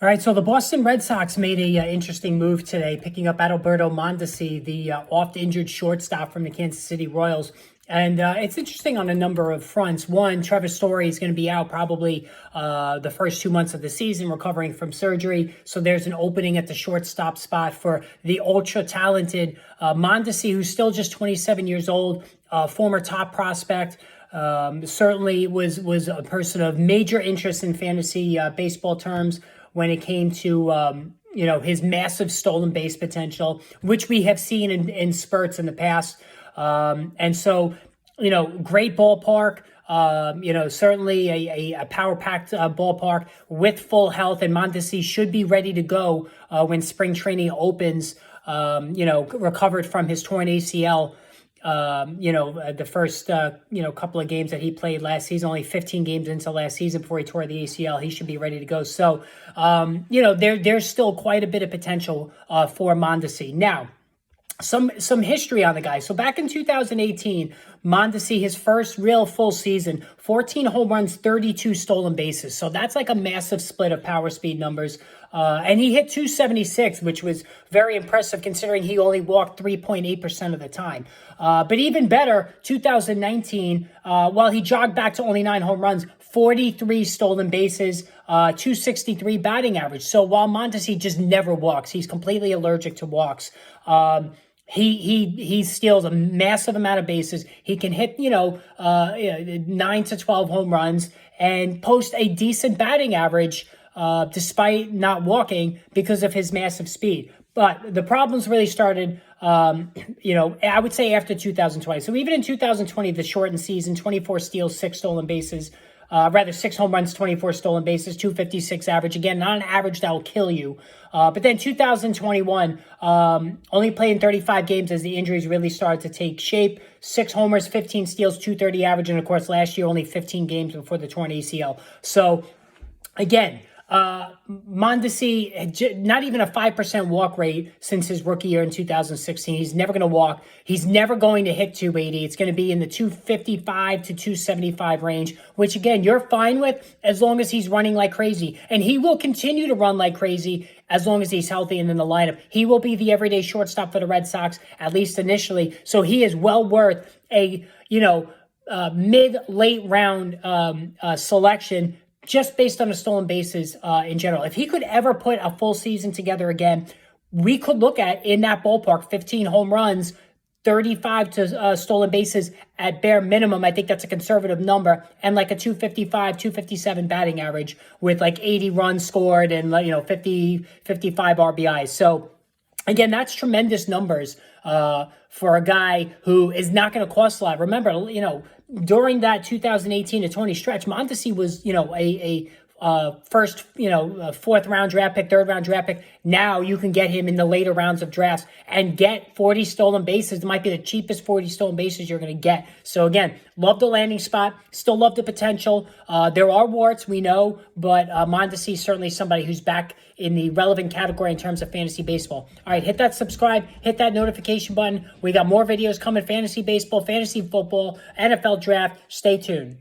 All right, so the Boston Red Sox made a interesting move today, picking up Adalberto Mondesi, the oft-injured shortstop from the Kansas City Royals. And it's interesting on a number of fronts. One, Trevor Story is going to be out probably the first 2 months of the season, recovering from surgery. So there's an opening at the shortstop spot for the ultra-talented Mondesi, who's still just 27 years old, former top prospect. Certainly was a person of major interest in fantasy baseball terms when it came to his massive stolen base potential, which we have seen in spurts in the past. And so, great ballpark, certainly a power-packed ballpark with full health, and Mondesi should be ready to go when spring training opens, recovered from his torn ACL. The first, couple of games that he played last season, only 15 games into last season before he tore the ACL, he should be ready to go. So, there's still quite a bit of potential for Mondesi. Now, some history on the guy. So back in 2018, Mondesi, his first real full season, 14 home runs, 32 stolen bases. So that's like a massive split of power speed numbers. And he hit 276, which was very impressive considering he only walked 3.8% of the time. But even better, 2019, while he jogged back to only 9 home runs, 43 stolen bases, 263 batting average. So while Mondesi just never walks, he's completely allergic to walks. He steals a massive amount of bases. He can hit, 9 to 12 home runs and post a decent batting average, despite not walking because of his massive speed. But the problems really started, I would say after 2020. So even in 2020, the shortened season, 24 steals, 6 stolen bases, 6 home runs, 24 stolen bases, 256 average. Again, not an average that will kill you. But then 2021, only playing 35 games as the injuries really started to take shape. 6 homers, 15 steals, 230 average. And of course, last year, only 15 games before the torn ACL. So again, Mondesi, not even a 5% walk rate since his rookie year in 2016. He's never going to walk. He's never going to hit 280. It's going to be in the 255 to 275 range, which again, you're fine with as long as he's running like crazy. And he will continue to run like crazy as long as he's healthy and in the lineup. He will be the everyday shortstop for the Red Sox, at least initially. So he is well worth a, mid-late round selection, just based on the stolen bases in general. If he could ever put a full season together again, we could look at, in that ballpark, 15 home runs, 35 to stolen bases at bare minimum. I think that's a conservative number, and like a 255, 257 batting average with like 80 runs scored and 50, 55 RBIs. So again, that's tremendous numbers for a guy who is not going to cost a lot. Remember, during that 2018 to 20 stretch, Mondesi was, first, fourth round draft pick, third round draft pick. Now you can get him in the later rounds of drafts and get 40 stolen bases. It might be the cheapest 40 stolen bases you're going to get. So again, love the landing spot, still love the potential. There are warts, we know, but Mondesi is certainly somebody who's back in the relevant category in terms of fantasy baseball. All right, hit that subscribe, hit that notification button. We got more videos coming, fantasy baseball, fantasy football, NFL draft. Stay tuned.